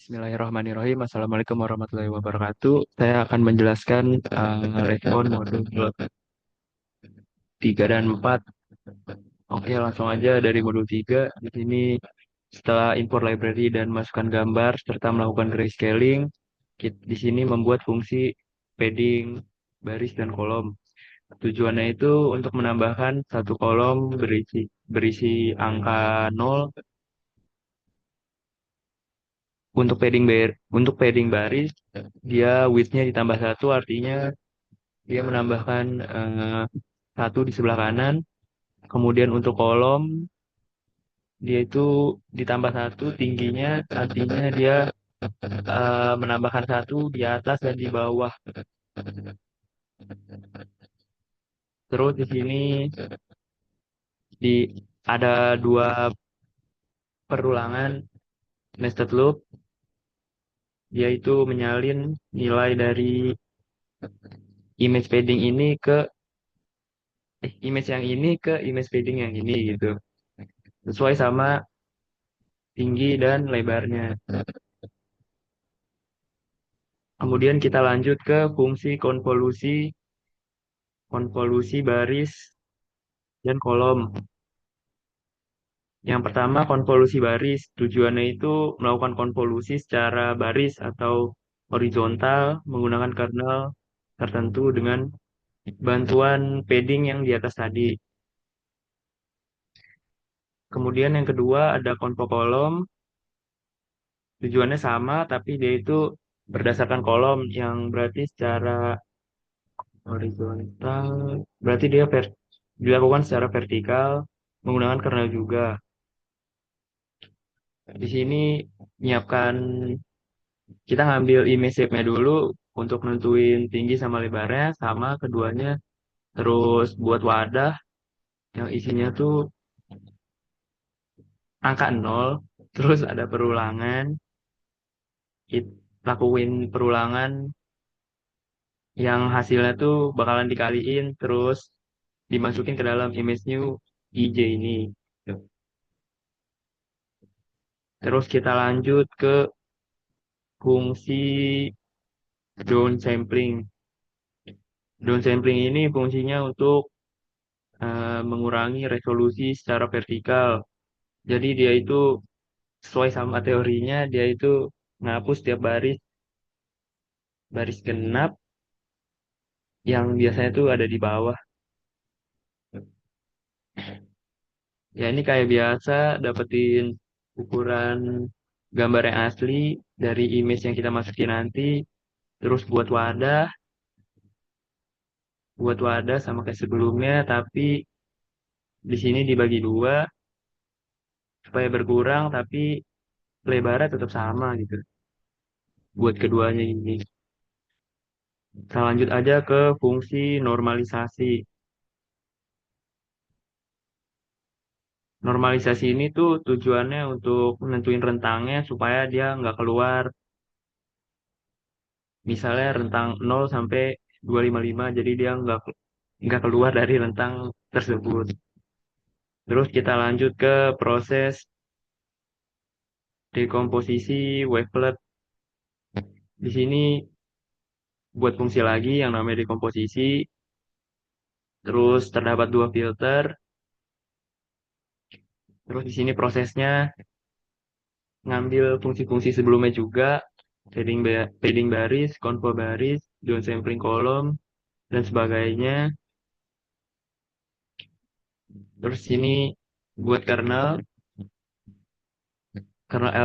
Bismillahirrahmanirrahim. Assalamualaikum warahmatullahi wabarakatuh. Saya akan menjelaskan respon modul 3 dan 4. Oke, langsung aja dari modul 3. Di sini setelah import library dan masukkan gambar serta melakukan grayscaling, di sini membuat fungsi padding baris dan kolom. Tujuannya itu untuk menambahkan satu kolom berisi angka 0. Untuk padding baris, dia width-nya ditambah satu, artinya dia menambahkan satu di sebelah kanan. Kemudian untuk kolom, dia itu ditambah satu tingginya, artinya dia menambahkan satu di atas dan di bawah. Terus di sini di ada dua perulangan nested loop, yaitu menyalin nilai dari image padding ini ke image yang ini ke image padding yang ini gitu. Sesuai sama tinggi dan lebarnya. Kemudian kita lanjut ke fungsi konvolusi baris dan kolom. Yang pertama, konvolusi baris. Tujuannya itu melakukan konvolusi secara baris atau horizontal menggunakan kernel tertentu dengan bantuan padding yang di atas tadi. Kemudian yang kedua ada konvo kolom. Tujuannya sama, tapi dia itu berdasarkan kolom yang berarti secara horizontal. Berarti dia dilakukan secara vertikal menggunakan kernel juga. Di sini menyiapkan kita ngambil image shape-nya dulu untuk nentuin tinggi sama lebarnya sama keduanya. Terus buat wadah yang isinya tuh angka 0, terus ada perulangan. Kita lakuin perulangan yang hasilnya tuh bakalan dikaliin terus dimasukin ke dalam image new IJ ini. Terus kita lanjut ke fungsi downsampling. Downsampling ini fungsinya untuk mengurangi resolusi secara vertikal. Jadi dia itu sesuai sama teorinya, dia itu ngapus tiap baris baris genap yang biasanya tuh ada di bawah. Ya ini kayak biasa dapetin ukuran gambar yang asli dari image yang kita masukin nanti. Terus buat wadah sama kayak sebelumnya, tapi di sini dibagi dua supaya berkurang tapi lebarnya tetap sama gitu buat keduanya ini. Kita lanjut aja ke fungsi normalisasi. Normalisasi ini tuh tujuannya untuk nentuin rentangnya supaya dia nggak keluar. Misalnya rentang 0 sampai 255, jadi dia nggak keluar dari rentang tersebut. Terus kita lanjut ke proses dekomposisi wavelet. Di sini buat fungsi lagi yang namanya dekomposisi. Terus terdapat dua filter. Terus di sini prosesnya ngambil fungsi-fungsi sebelumnya juga, padding baris, convo baris, downsampling kolom, dan sebagainya. Terus sini buat kernel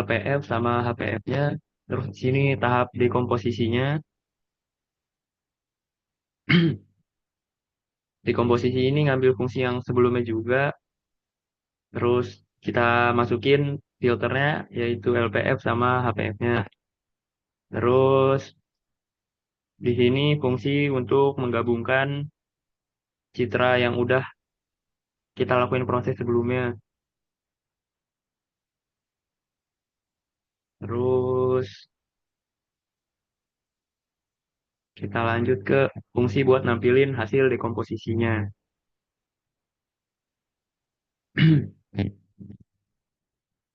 LPF sama HPF-nya. Terus di sini tahap dekomposisinya. Dekomposisi ini ngambil fungsi yang sebelumnya juga. Terus kita masukin filternya yaitu LPF sama HPF-nya. Terus di sini fungsi untuk menggabungkan citra yang udah kita lakuin proses sebelumnya. Terus kita lanjut ke fungsi buat nampilin hasil dekomposisinya.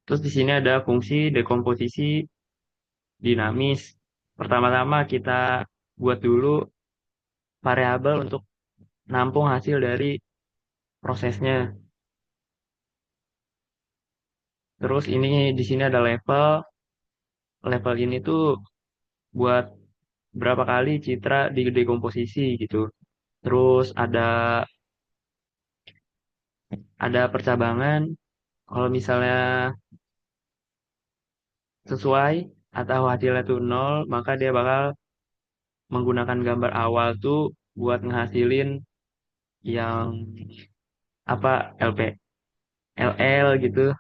Terus di sini ada fungsi dekomposisi dinamis. Pertama-tama kita buat dulu variabel untuk nampung hasil dari prosesnya. Terus ini di sini ada level. Level ini tuh buat berapa kali citra didekomposisi gitu. Terus ada percabangan. Kalau misalnya sesuai atau hasilnya tuh nol, maka dia bakal menggunakan gambar awal tuh buat ngehasilin yang apa LP, LL gitu,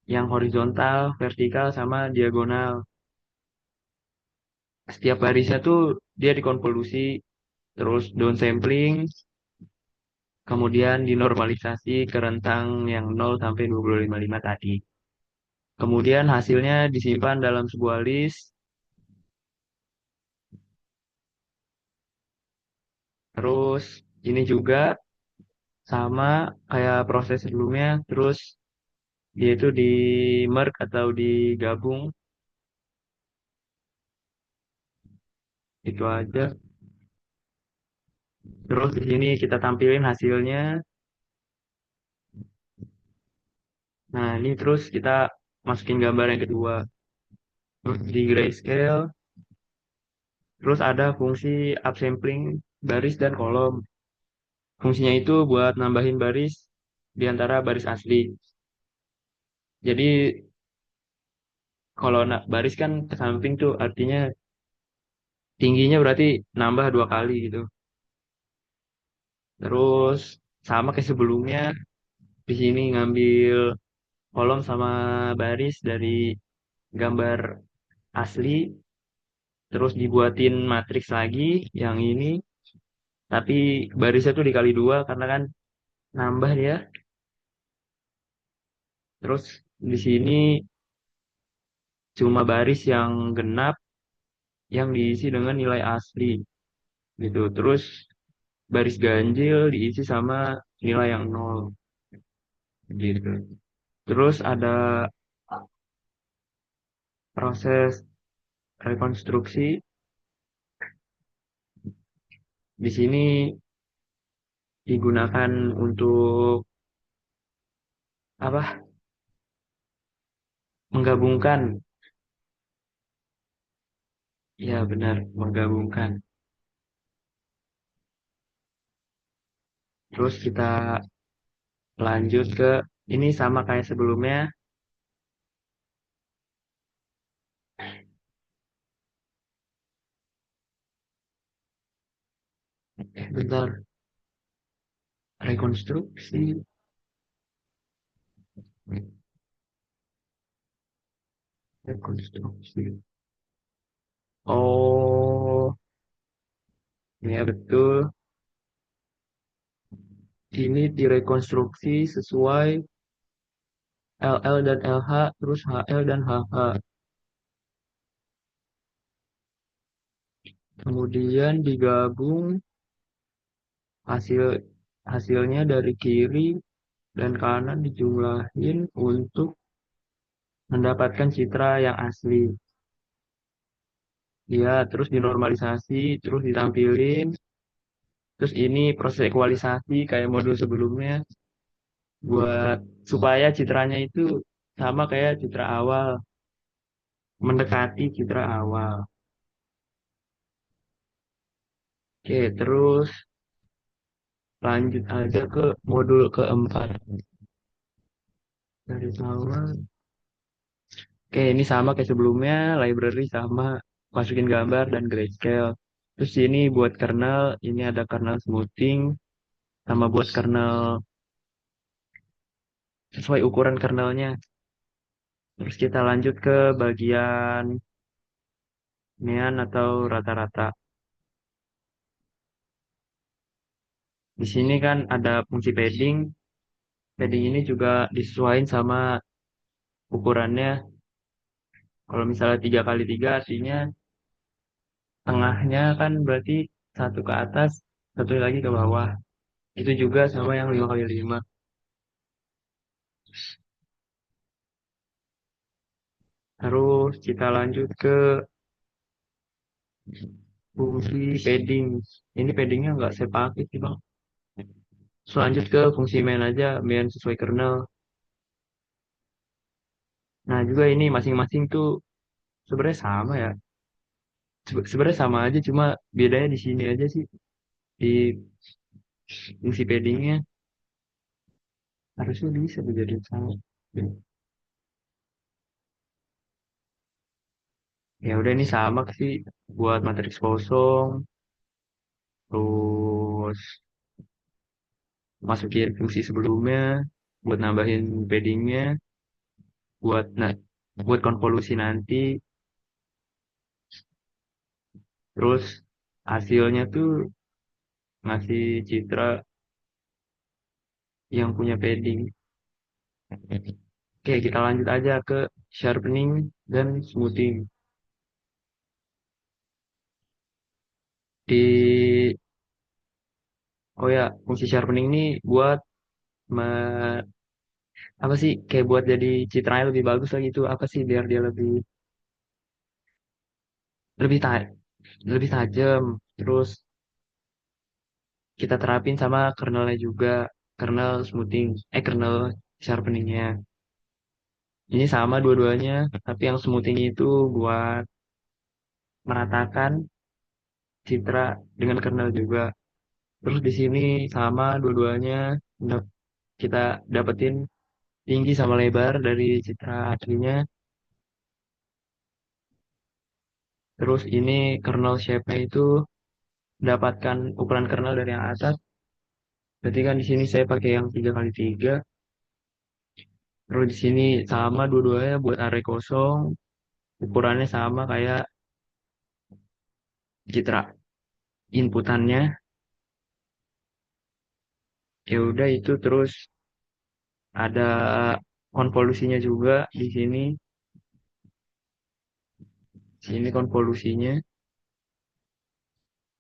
yang horizontal, vertikal sama diagonal. Setiap barisnya tuh dia dikonvolusi, terus downsampling, kemudian dinormalisasi ke rentang yang 0 sampai 2055 tadi. Kemudian hasilnya disimpan dalam sebuah list, terus ini juga sama kayak proses sebelumnya, terus dia itu di merge atau digabung, itu aja. Terus di sini kita tampilin hasilnya. Nah, ini terus kita masukin gambar yang kedua. Terus di grayscale, terus ada fungsi upsampling baris dan kolom. Fungsinya itu buat nambahin baris di antara baris asli. Jadi kalau baris kan ke samping tuh artinya tingginya berarti nambah dua kali gitu. Terus sama kayak sebelumnya, di sini ngambil kolom sama baris dari gambar asli, terus dibuatin matriks lagi yang ini, tapi barisnya tuh dikali dua karena kan nambah ya. Terus di sini cuma baris yang genap yang diisi dengan nilai asli gitu. Terus baris ganjil diisi sama nilai yang nol gitu. Terus ada proses rekonstruksi. Di sini digunakan untuk apa? Menggabungkan. Ya benar, menggabungkan. Terus kita lanjut ke ini sama kayak sebelumnya. Bentar, rekonstruksi. Rekonstruksi. Oh, ya betul. Ini direkonstruksi sesuai LL dan LH, terus HL dan HH. Kemudian digabung hasil hasilnya dari kiri dan kanan dijumlahin untuk mendapatkan citra yang asli. Ya, terus dinormalisasi, terus ditampilin. Terus ini proses ekualisasi kayak modul sebelumnya buat supaya citranya itu sama kayak citra awal, mendekati citra awal. Oke, terus lanjut aja ke modul keempat. Dari awal. Oke, ini sama kayak sebelumnya, library sama masukin gambar dan grayscale. Terus ini buat kernel, ini ada kernel smoothing, sama buat kernel sesuai ukuran kernelnya. Terus kita lanjut ke bagian nean atau rata-rata. Di sini kan ada fungsi padding. Padding ini juga disesuaikan sama ukurannya. Kalau misalnya 3 kali 3 artinya tengahnya kan berarti satu ke atas, satu lagi ke bawah. Itu juga sama yang 5 kali 5. Terus kita lanjut ke fungsi padding. Ini paddingnya nggak saya pakai sih bang. Terus lanjut ke fungsi main aja, main sesuai kernel. Nah juga ini masing-masing tuh sebenarnya sama ya. Sebenarnya sama aja, cuma bedanya di sini aja sih di fungsi paddingnya. Harusnya bisa dijadiin sama. Ya udah ini sama sih buat matriks kosong, terus masukin fungsi sebelumnya, buat nambahin paddingnya, buat nah buat konvolusi nanti, terus hasilnya tuh ngasih citra yang punya padding. Oke, kita lanjut aja ke sharpening dan smoothing. Di Oh ya, fungsi sharpening ini buat me- apa sih kayak buat jadi citranya lebih bagus lah gitu. Apa sih biar dia lebih lebih ta lebih tajam. Terus kita terapin sama kernelnya juga, kernel smoothing, kernel sharpeningnya. Ini sama dua-duanya, tapi yang smoothing itu buat meratakan citra dengan kernel juga. Terus di sini sama dua-duanya kita dapetin tinggi sama lebar dari citra aslinya. Terus ini kernel shape-nya itu dapatkan ukuran kernel dari yang atas. Berarti kan di sini saya pakai yang 3 kali 3. Terus di sini sama dua-duanya buat array kosong. Ukurannya sama kayak citra inputannya. Ya udah itu terus ada konvolusinya juga di sini. Sini konvolusinya.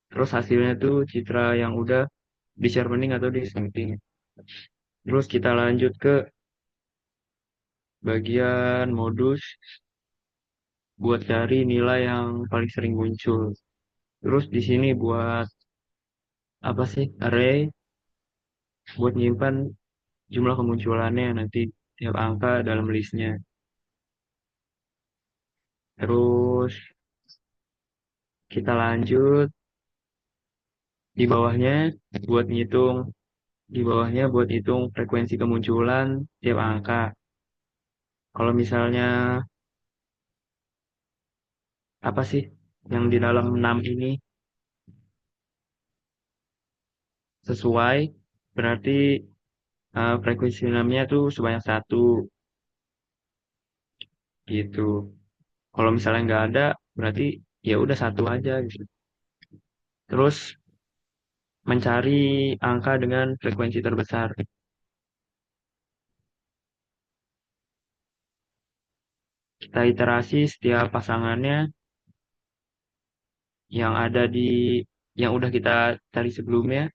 Terus hasilnya tuh citra yang udah di sharpening atau di smoothing. Terus kita lanjut ke bagian modus buat cari nilai yang paling sering muncul. Terus di sini buat apa sih? Array buat nyimpan jumlah kemunculannya nanti tiap angka dalam listnya. Terus kita lanjut di bawahnya buat ngitung di bawahnya buat hitung frekuensi kemunculan tiap angka. Kalau misalnya apa sih yang di dalam 6 ini sesuai, berarti frekuensi 6-nya tuh sebanyak satu gitu. Kalau misalnya nggak ada, berarti ya udah satu aja gitu. Terus mencari angka dengan frekuensi terbesar. Kita iterasi setiap pasangannya yang ada di yang udah kita cari sebelumnya.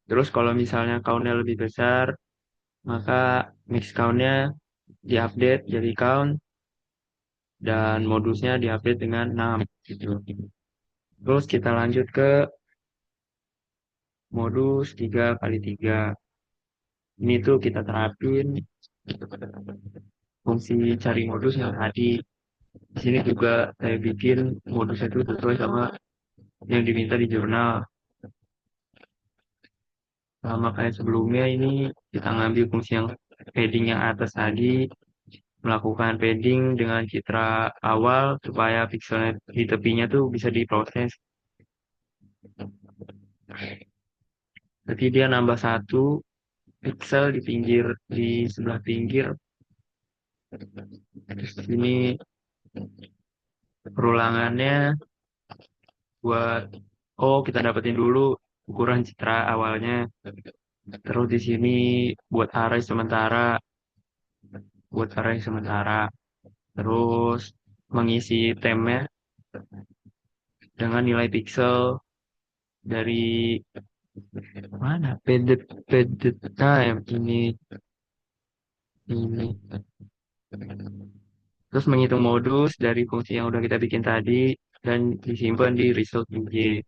Terus kalau misalnya count-nya lebih besar, maka mix count-nya diupdate jadi count dan modusnya diupdate dengan 6 gitu. Terus kita lanjut ke modus 3 kali 3. Ini tuh kita terapin fungsi cari modus yang tadi. Di sini juga saya bikin modusnya itu sesuai sama yang diminta di jurnal. Sama kayak sebelumnya ini kita ngambil fungsi yang padding yang atas tadi, melakukan padding dengan citra awal supaya pixelnya di tepinya tuh bisa diproses. Jadi dia nambah satu pixel di pinggir di sebelah pinggir. Terus ini perulangannya buat kita dapetin dulu ukuran citra awalnya. Terus di sini buat array sementara. Terus mengisi temnya dengan nilai pixel dari mana? Padded padded time ini. Terus menghitung modus dari fungsi yang udah kita bikin tadi dan disimpan di result UJ.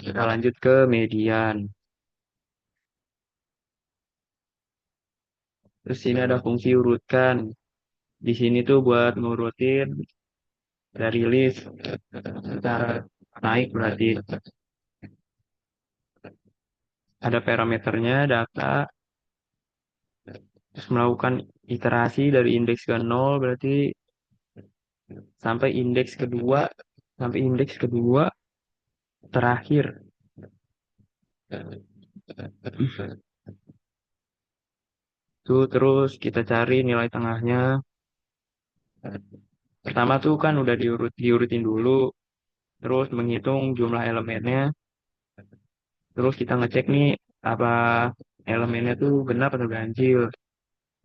Kita lanjut ke median. Terus sini ada fungsi urutkan. Di sini tuh buat ngurutin dari list secara naik berarti ada parameternya, data, terus melakukan iterasi dari indeks ke nol berarti sampai indeks kedua, sampai indeks kedua terakhir. Tuh terus kita cari nilai tengahnya. Pertama tuh kan udah diurutin dulu, terus menghitung jumlah elemennya, terus kita ngecek nih apa elemennya tuh genap atau ganjil.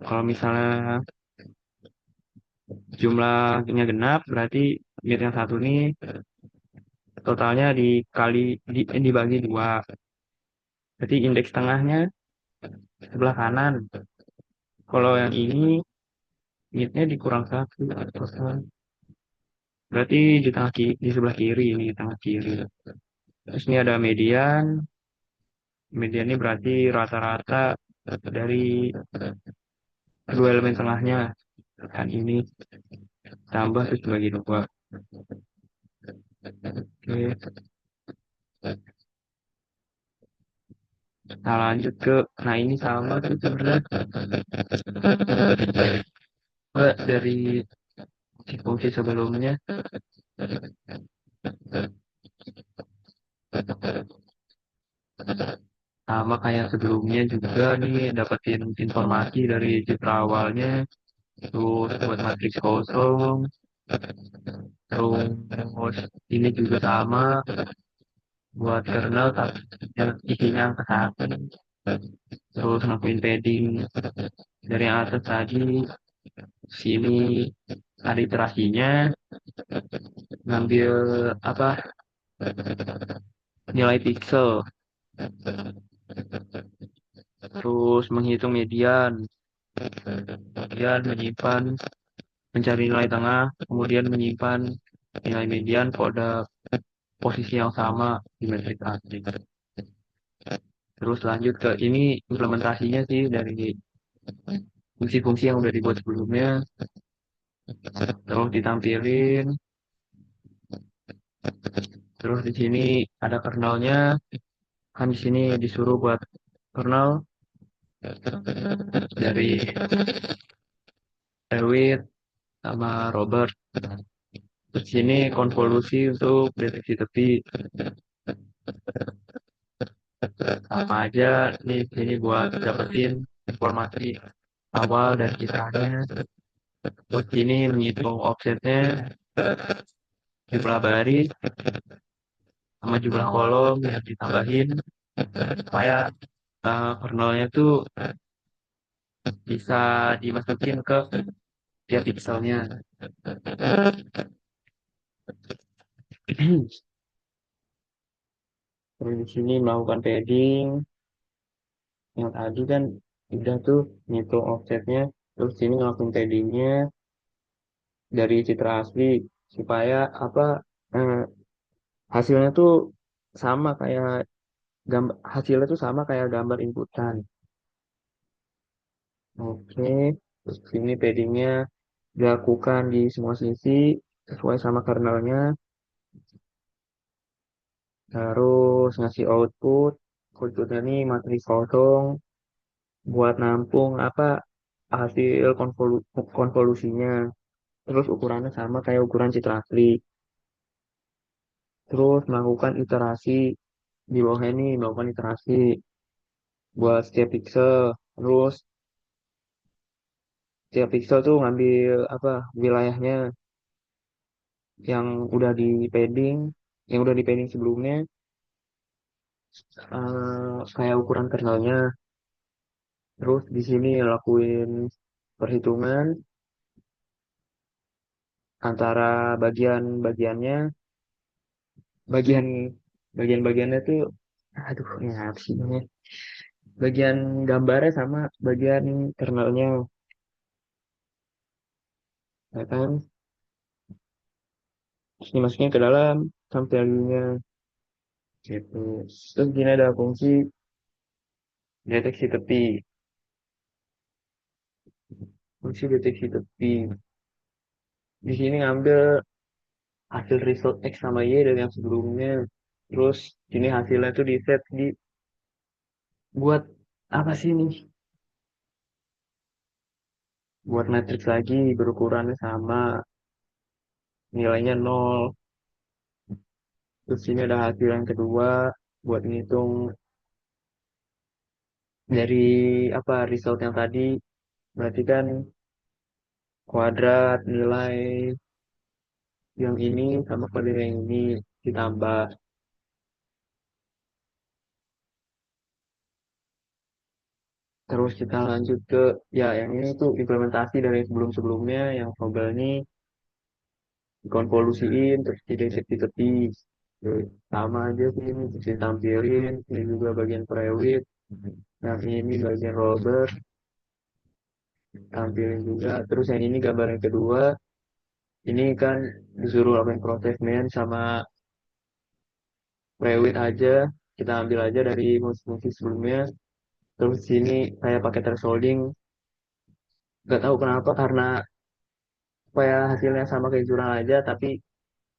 Kalau misalnya jumlahnya genap, berarti bit yang satu nih totalnya dibagi dua. Berarti indeks tengahnya sebelah kanan. Kalau yang ini mitnya dikurang satu total. Berarti di sebelah kiri ini tengah kiri. Terus ini ada median. Median ini berarti rata-rata dari kedua elemen tengahnya. Kan ini tambah terus bagi dua. Oke. Nah lanjut ke, nah ini sama tuh sebenarnya. Dari fungsi sebelumnya sama kayak sebelumnya juga nih dapetin informasi dari citra awalnya, terus buat matriks kosong, terus ini juga sama buat kernel tapi yang isinya angka satu, terus ngakuin padding dari yang atas tadi sini ada iterasinya, ngambil apa nilai pixel, terus menghitung median, kemudian mencari nilai tengah, kemudian menyimpan nilai median pada posisi yang sama di metrik asli. Terus lanjut ke ini implementasinya sih dari fungsi-fungsi yang udah dibuat sebelumnya, terus ditampilin, terus di sini ada kernelnya, kan di sini disuruh buat kernel dari Erwin sama Robert. Terus sini konvolusi untuk deteksi tepi sama aja nih sini buat dapetin informasi awal dan kisahnya. Terus ini menghitung offsetnya, jumlah baris sama jumlah kolom yang ditambahin supaya kernelnya tuh bisa dimasukin ke tiap pixelnya. Terus di sini melakukan padding yang tadi kan udah tuh ngitung offsetnya, terus sini ngelakuin paddingnya dari citra asli supaya apa eh, hasilnya tuh sama kayak hasilnya tuh sama kayak gambar inputan. Oke, terus sini paddingnya dilakukan di semua sisi sesuai sama kernelnya, terus ngasih outputnya nih matriks kosong buat nampung apa hasil konvolusinya, terus ukurannya sama kayak ukuran citra asli, terus melakukan iterasi di bawahnya nih melakukan iterasi buat setiap pixel, terus setiap pixel tuh ngambil apa wilayahnya yang udah di padding yang udah di padding sebelumnya, kayak ukuran kernelnya. Terus di sini lakuin perhitungan antara bagian-bagiannya, bagian bagian-bagiannya tuh, aduh ini apa sih namanya? Bagian gambarnya sama bagian kernelnya. ya kan? Terus dimasukin ke dalam tampilannya gitu. Terus gini ada fungsi deteksi tepi. Fungsi deteksi tepi. Di sini ngambil hasil result X sama Y dari yang sebelumnya. Terus ini hasilnya tuh di set di buat apa sih nih? Buat matriks lagi berukurannya sama, nilainya nol. Terus ini ada hasil yang kedua buat ngitung dari apa result yang tadi. Berarti kan kuadrat nilai yang ini sama kuadrat yang ini ditambah. Terus kita lanjut ke ya yang ini tuh implementasi dari sebelum-sebelumnya yang global ini dikonvolusiin terus dideteksi tepi. Terus sama aja sih ini terus ditampilin ini juga bagian prewit yang ini bagian roller tampilin juga terus yang ini gambar yang kedua ini kan disuruh lakukan proses main sama prewit aja kita ambil aja dari musik-musik sebelumnya terus sini saya pakai thresholding nggak tahu kenapa karena supaya hasilnya sama kayak jurnal aja tapi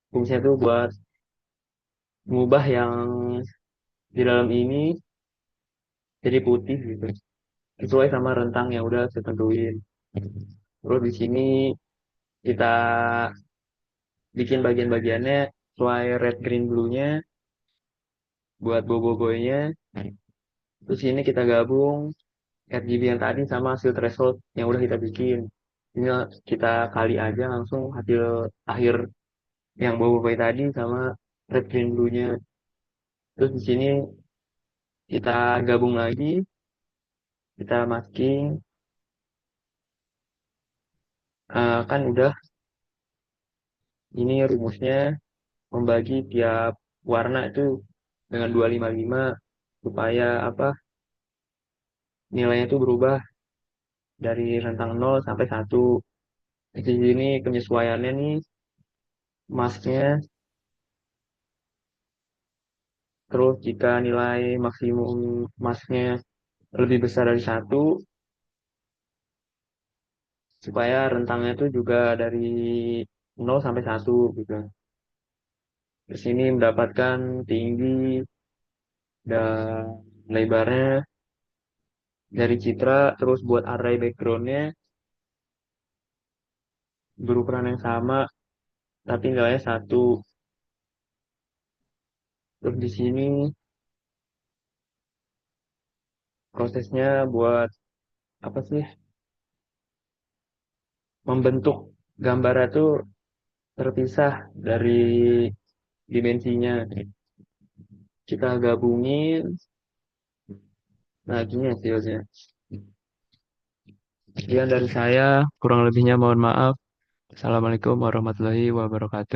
fungsinya tuh buat mengubah yang di dalam ini jadi putih gitu sesuai sama rentang yang udah saya tentuin. Terus di sini kita bikin bagian-bagiannya sesuai red green blue-nya buat bobo-boynya. Terus ini kita gabung RGB yang tadi sama hasil threshold yang udah kita bikin. Ini kita kali aja langsung hasil akhir yang bobo-boy tadi sama red green blue-nya. Terus di sini kita gabung lagi, kita masking. Kan udah ini rumusnya membagi tiap warna itu dengan 255 supaya apa nilainya itu berubah dari rentang 0 sampai 1. Di sini penyesuaiannya nih masknya terus jika nilai maksimum masknya lebih besar dari 1 supaya rentangnya itu juga dari 0 sampai 1 gitu. Di sini mendapatkan tinggi dan lebarnya dari citra terus buat array backgroundnya berukuran yang sama tapi nilainya 1. Terus di sini prosesnya buat apa sih? Membentuk gambar itu terpisah dari dimensinya. Kita gabungin, nah gini hasilnya. Sekian dari saya, kurang lebihnya mohon maaf. Assalamualaikum warahmatullahi wabarakatuh.